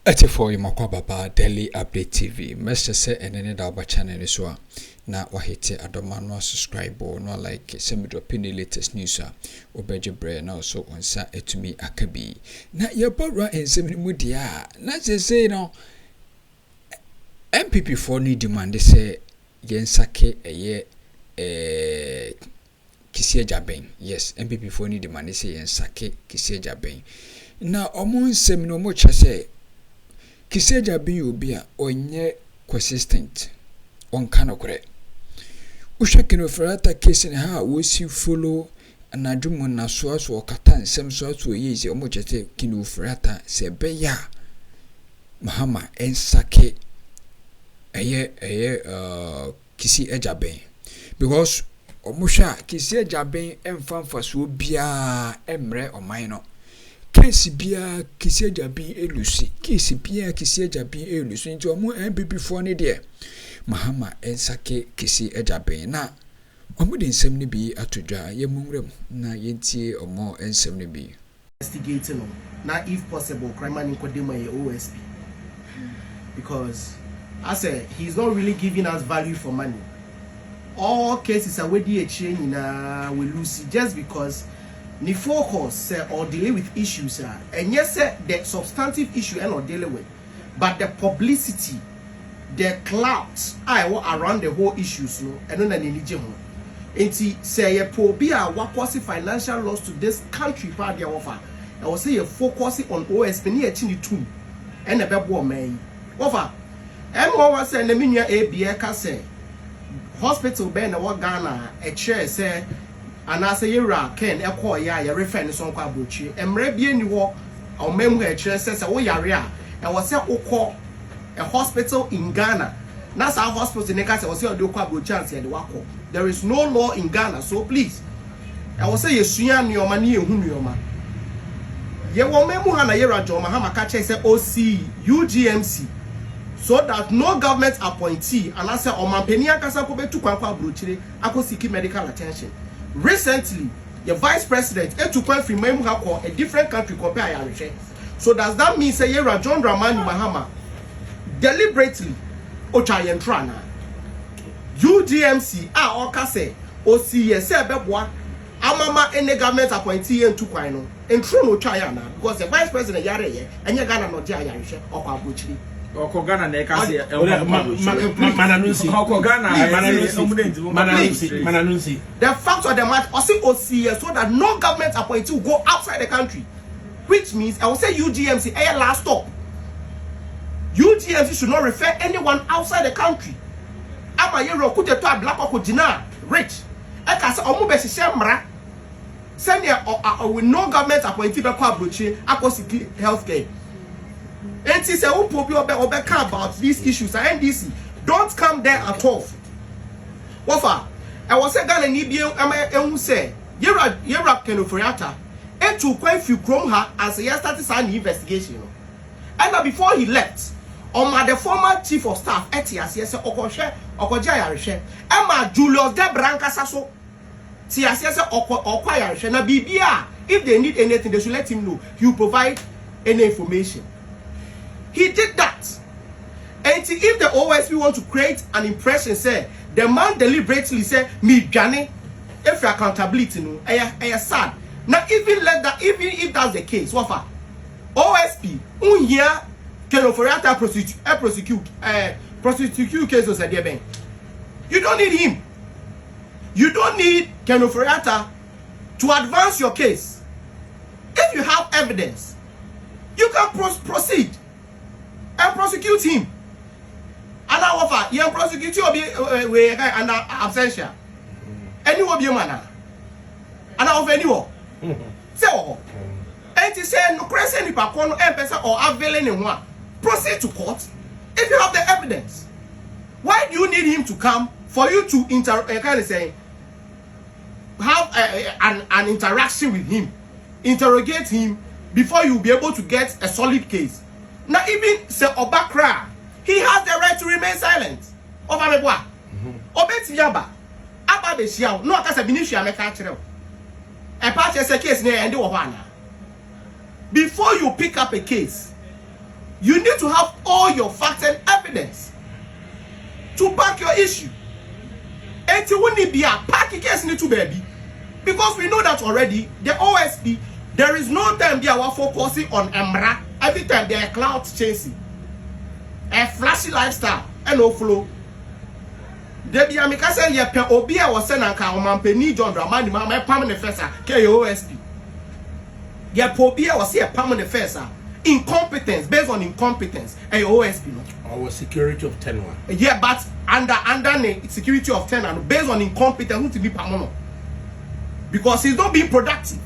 84 Ymakwa Baba Daily Update TV. Mr. Say and any double channel is one. Now, what hit it, I don't mind no subscribe or no like send me drop in the latest news. Obeje brain also on sa to me akabi. Now, you're about right in 7 mudia. Not just say no. NPP for need demand they say yen sake a year Kesi Jabeng. Yes, NPP for need demand they say yen sake Kesi Jabeng. Now, almost semi no much say. Kesi Jabeng obi a onye consistent on kanokore. Usha kinoferata case in ha wosi follow anadumo na so kata nsem so yezi omo chete kinoferata se beya Mahama ensake Kesi Jabeng because omusha Kesi Jabeng emfanfa so bia emre oman no Kesi bia Kesi Jabeng elusi Kesi bia Kesi Jabeng elusi nti omo NPP for ne de Mahama ensake Kesi Jabeng na omo de nsem ne bi atodwa yemumrem na yentie omo ensem ne bi investigating now if possible crime and inkodema OSP because I say he's not really giving us value for money. All cases are already a chain in we lose just because the focus or dealing with issues and yes the substantive issue and not dealing with but the publicity the clouds around the whole issues no and then and say a pobia what was the financial loss to this country part the offer I will say a focusing on OSP near chini too and a bebo may offer was saying the minia ABA say hospital ben what Ghana a chair say and I say yera ken e call ya reference on kwa bochi emre bia ni wo o memu e chair says wo yare a e was say ukọ a hospital in Ghana that's our hospital in Ghana was say do kwa bochi and say the wako there is no law in Ghana so please I was say yesua nioma ni ehu nioma ye wo memu ha na yera jo Mahama ka che say OC UGMC so that no government appointee and I say omampeni akasa ko betu kwa brochire akosiki medical attention. Recently the vice president etukwa from a different country compare Irish. So does that mean say Yera John Dramani Mahama deliberately ochayentrana UGMC oka say OC say beboa amama any government appointee entukwa no entro no chayana because the vice president yare ye enye Ghana no dia Irish okwa brochire Okogana na ekase mananunsi the fact of the matter OC so that no government appointee will go outside the country which means I will say UGMC a last stop UGMC should not refer anyone outside the country ama yero kute to black okojina rich ekase omo be hihye mra send with no government appointee be kwa abrochi akosiki healthcare. And she said, about these issues and NDC don't come there at all. Wafa, I was a Ghana Nibian who say, Yera Kenofriata, and to quite few chrome her as a year started signing investigation. And before he left, the former chief of staff, Etias, yes, Okoshe, Okojaya, Emma Julius de Branca Sasso, Tias, Okwaya, na BBA. If they need anything, they should let him know. He will provide any information. He did that. And if the OSP want to create an impression, say the man deliberately say me Johnny, if your accountability no, I sad. Now even let that, even if that's the case, what for? OSP, here can for prosecute cases at the bank. You don't need him. You don't need Ken Oforiatta to advance your case. If you have evidence, you can proceed and prosecute him. And I offer you prosecute you be under absentia. Anyone be a man. And I offer anyone. So, and he said no question if or avail anyone. Proceed to court if you have the evidence. Why do you need him to come for you to have an interaction with him, interrogate him before you be able to get a solid case? Now even say Obakra, he has the right to remain silent. Over me boy. Obeti yaba. Aba be shia. No akasa binishu ameka kire. E party say case na ende wo hwana. Before you pick up a case, You need to have all your facts and evidence to back your issue. And you wouldn't be a party case need to baby. Because we know that already, the OSP, there is no time they are focusing on Emra. Every time they are cloud chasing. A flashy lifestyle and no flow. They be amika say ye pe obi a wo se na nka omampani John Dramani ma pam ne fesa KOSP. Ye pe obi a wo se pam ne fesa incompetence based on incompetence OSP no. Our security of 10 one. Yeah, but under the security of 10 and based on incompetence who to be pam no. Because he's not being productive.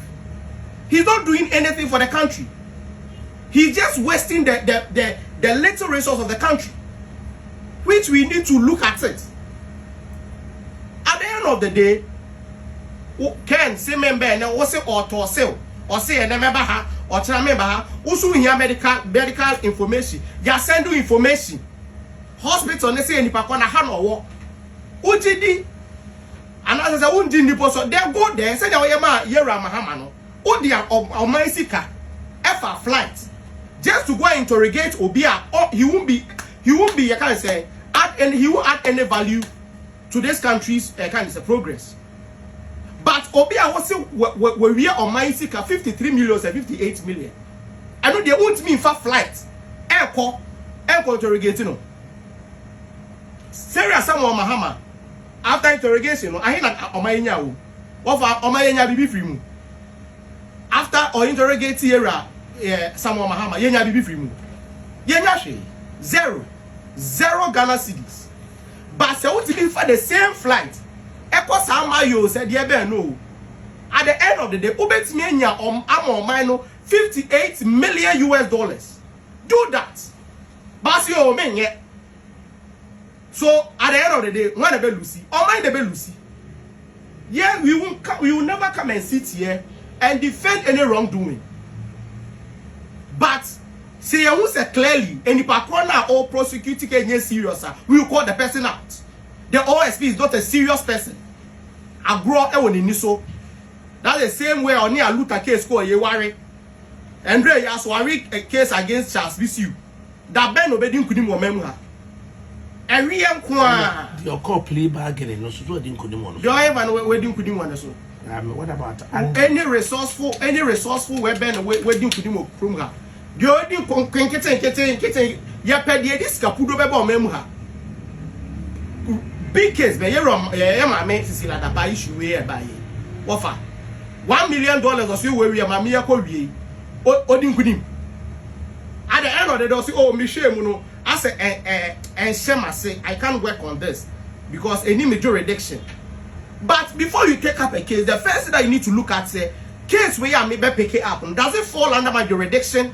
He's not doing anything for the country. He's just wasting the little resource of the country, which we need to look at it. At the end of the day, Ken say member na wose or sell or say a member ha or tell member ha also here medical information. Ya send you information. Hospital ne say nipa kwa na ha no wo. Ujidi and as I won't nipo so they go there say they ma yera Mahama no. Odi o sika efa flight just to go and interrogate Obia, or he won't be you can say he won't add any value to this country's kind of progress. But Obia was say we are on my sika 53 million and 58 million. I know they won't mean for flight. Airco interrogating no. Serious someone Mahama after interrogation no I hear that Omainya wo. What for Omainya bibi free mu. After or interrogate era someone Mahama yenya bibi free mu. Yenya she 0 Ghana cedis. But say what be for the same flight. Eko sama yo said ye be no. At the end of the day, ubetimi enya am 58 million US dollars. Do that. But yo menye. So at the end of the day, when the be Lucy, or mind the be Lucy. Yeah, we will never come and sit here and defend any wrongdoing. But say you say clearly any pakona or prosecuting any serious, we will call the person out. The OSP is not a serious person. Agro ewoni. That's the same way on a Luther case called Yewari. Andre Yaswari a case against Charles Bisu. That Ben obedin kudim wo memha. Every young kwa Your call plea bargaining no so didn't kudim one. You ever wedding kudim one so. What about any resourceful where Ben wedding kudim from her. You wedding kete ya pedi this kapudo beba memha. Big case be ye ma me sisi la da ba issue we ba ye. What for? $1 million or so we ma me yakọ odin kudim. At the end of the day, say, oh, Michelle, no, I say, and Shema say, I can't work on this because any major reduction. But before you take up a case, the first thing that you need to look at, say, case where you may pick it up, does it fall under my jurisdiction?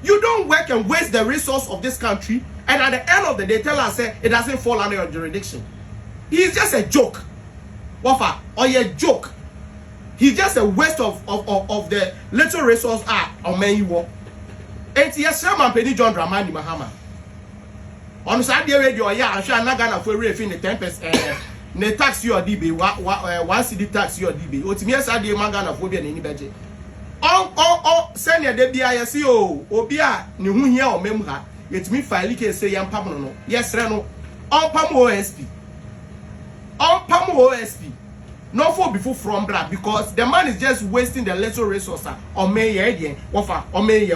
You don't work and waste the resource of this country, and at the end of the day, tell us, say, it doesn't fall under your jurisdiction. He's just a joke. Wafa, or a joke. He's just a waste of the little resource on many work. And yes, Sherman Penny John Dramani Mahama. On Saturday radio, yeah, I'm sure I'm not gonna for refin the 10%. Ne tax your DB, one city tax your DB. Otimiya Saturday Magana phobia any budget. Oh, send your DBISO, Obia, New here or Memha. It's me file case say young Pamano. Yes, Reno. On Pam OSP. On Pam OSP. No for before from black because the man is just wasting the little resource on me again. Wafa, on me ye.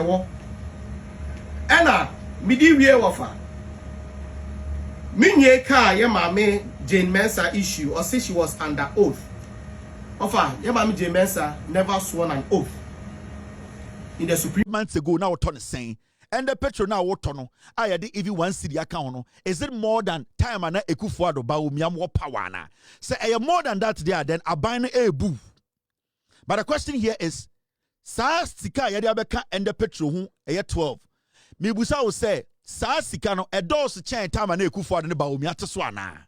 Anna, midi wie wafa. Minye ka ye mame Jane Mensa issue or say she was under oath. Wafa, ye mame Jane Mensa never sworn an oath. In the Supreme months ago now turn saying and the petrol now what no I had even one city account no is it more than time and ekufuado ba umiam wo power na say more than that there then abine a boo. But the question here is sa sika ye de abeka and the petrol hu 12. Mibusa will say, Sa Sikano, a dose chain time and eku for the Baumi at Swana.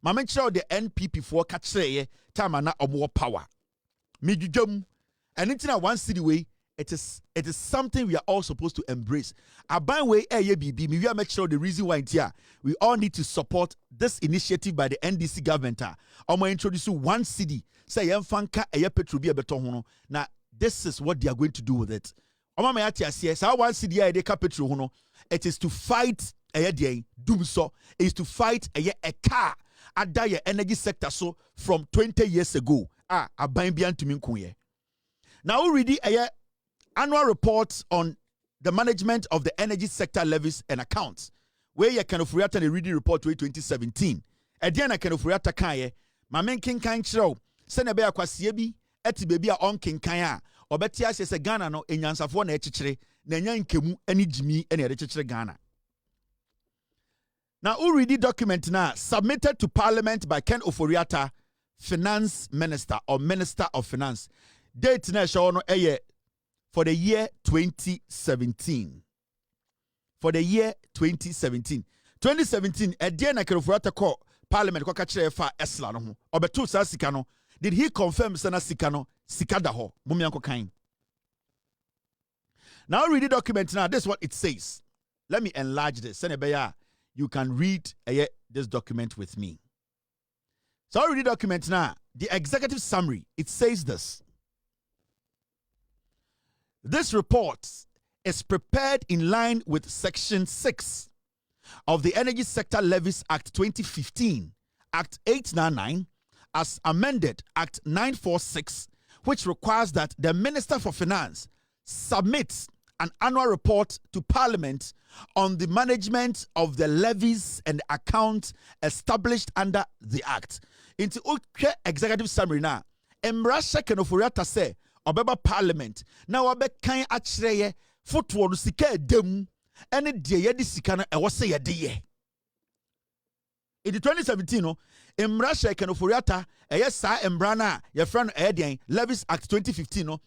Mamma show the NPP for catch say, time and not more power. Midjum, and it's in one city way, it is something we are all supposed to embrace. A by way, ABB, we will make sure the reason why here we all need to support this initiative by the NDC government. I'm going to introduce one city, say, Fanka, a petrol be a better. Now, this is what they are going to do with it. Oma me ati ase sa one cedi a de capital ho no it is to fight doom so is to fight a car ada ye energy sector so from 20 years ago aban bia ntumi nkoye. Now we read annual reports on the management of the energy sector levies and accounts where you can of react and reading report 2017 edian na kan of react kan ye ma men kinkan kire se na be akwasie bi eti bebi a on kinkan a obeti ase se Ghana no enyansafo na ekyekere na nya nkemu ani jimi ene ede kyekere Ghana. Now, who read the document now submitted to Parliament by Ken Oforiatta, Finance Minister or Minister of Finance. Date na show no for the year 2017. For the year 2017. 2017, Ediana na Ken Oforiatta call Parliament kwa kachire fa esla no ho. Obeto sa sika no. Did he confirm sana sika no sika da ho? Mummy anko kain. Now read the document now. This is what it says. Let me enlarge this. Senebeya. You can read this document with me. So I read the document now. The executive summary, it says this. This report is prepared in line with Section 6 of the Energy Sector Levies Act 2015, Act 899, as amended Act 946, which requires that the Minister for Finance submits an annual report to Parliament on the management of the levies and accounts established under the Act. Into executive summary now. Emrasha Kenoforiata say obeba Parliament. Now obe kan akyereye footwo no sika edem ene de ye di sika no e wo se ye de ye. In 2017 no Emrasha Kenoforiata sa embrana ye friend Levies Act 2015 no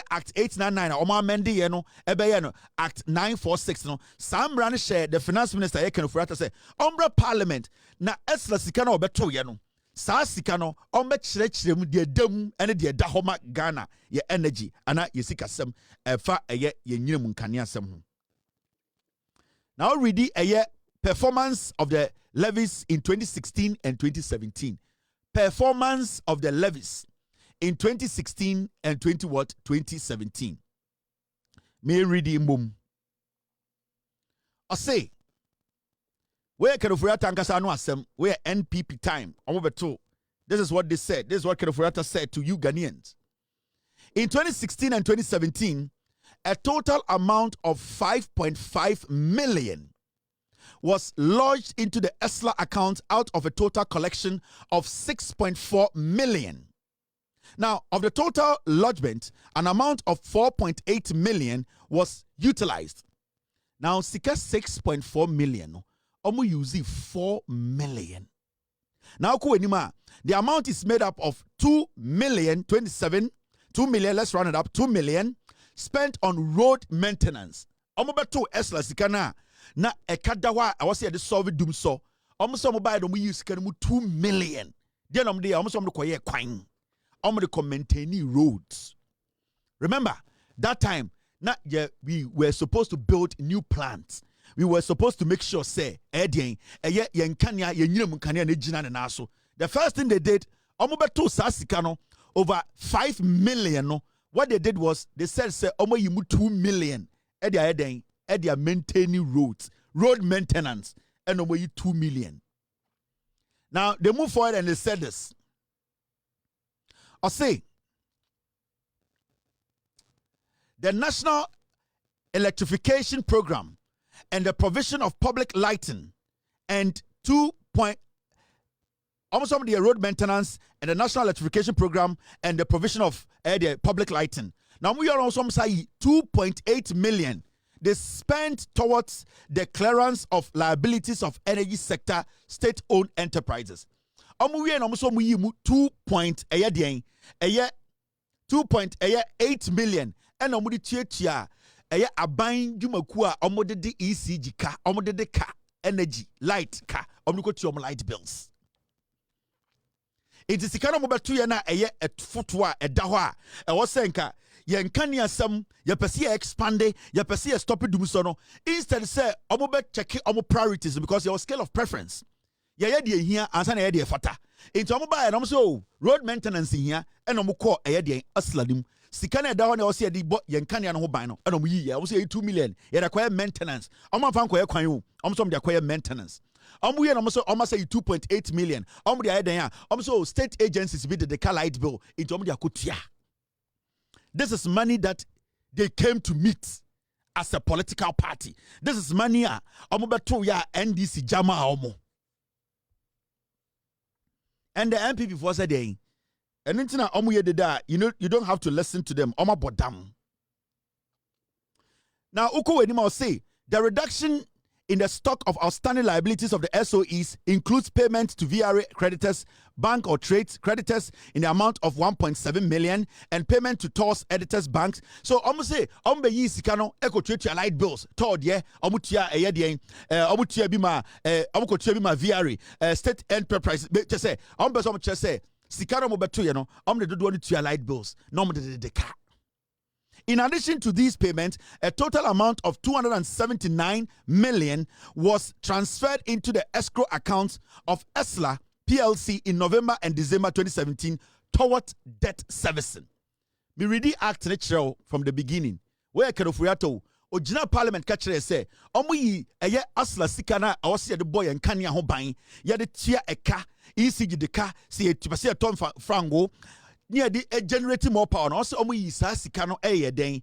Act 899 o ma amend ye no no Act 946 no Sam Brand share the finance minister Kenoforiata say ombra Parliament na esla sika na obeto ye no sa sika no ombe kyerɛkyerɛ mu de dam ene de da homa Ghana ye energy ana ye sika sem fa ye nyinam nkane asem ho. Now read the performance of the levies in 2016 and 2017. Performance of the levies in 2016 and 2017. May read the boom. I say, where Kenoforiatta ankasa no asem, where NPP time. This is what they said. This is what Kenoforiatta said to you Ghanaians. In 2016 and 2017, a total amount of 5.5 million was lodged into the ESLA account out of a total collection of 6.4 million. Now, of the total lodgement, an amount of 4.8 million was utilized. Now, sika 6.4 million, omu using 4 million. Now, the amount is made up of 2 million, 2 million, let's round it up, 2 million spent on road maintenance. Omu beto ESLA sika na ekadawa I was here the solve doom so almost some buy them use can 2 million. Then they almost some koye kwan. The maintaining roads. Remember that time we were supposed to build new plants. We were supposed to make sure say the first thing they did over 5 million no. What they did was they said say 2 million they are maintaining roads, road maintenance, and over 2 million. Now they move forward and they said this. I say the National Electrification Program and the provision of public lighting and almost some of the road maintenance and the National Electrification Program and the provision of the public lighting. Now we are also saying 2.8 million. They spent towards the clearance of liabilities of energy sector state-owned enterprises. We are almost 2.8 million. And we chia abain jumakua omode de ECG ka omode de ka energy light ka omiko to light bills. It is the kind of mobile na a footwa a dawa a was senka. Yen kanya some ya pesi expande ya pesi stop it dumusono instead say omo check omo priorities because your scale of preference ya de here ansa na de fata into omo ba na so road maintenance here and omo call ya de asladim sika na ɛda hɔ na ɔsɛ yɛde bɔ yɛn kanea no ho ban no ɛna ɔmo yi yɛ ɔmo sɛ 2 million yɛde akɔyɛ maintenance ɔmo afa nkɔyɛ kwan o ɔmo sɛ ɔmo de akɔyɛ maintenance ɔmo yɛ na ɔmo sɛ 2.8 million ɔmo de ayɛ den a ɔmo sɛ state agencies bi de car light bill into ɔmo de akotua. This is money that they came to meet as a political party. This is money a ɔmo bɛto ya NDC jama ɔmo. And the NPP for said they and intina ɔmo yɛ deda you know you don't have to listen to them ɔmo bodam. Now uko wenima will say the reduction in the stock of outstanding liabilities of the SOEs includes payments to VRA creditors, bank or trade creditors in the amount of 1.7 million and payment to TOS editors banks. So almost say yi sikano eco trade light bills toward ye omutia eyedien omutia bima omukotia bima VRA state enterprise just say just say sikano mo beto ye no de do to light bills no mo de car. In addition to these payments, a total amount of 279 million was transferred into the escrow accounts of ESLA PLC in November and December 2017 towards debt servicing. Me read the act from the beginning. Where Kedofuriato, Ojina Parliament catcher say, Omuyi, eye ESLA sikana, or see the boy and Kanya Hobain, yet tia eka, ECG the car, see a ton frango. Near the generating more power. Also, sika no den.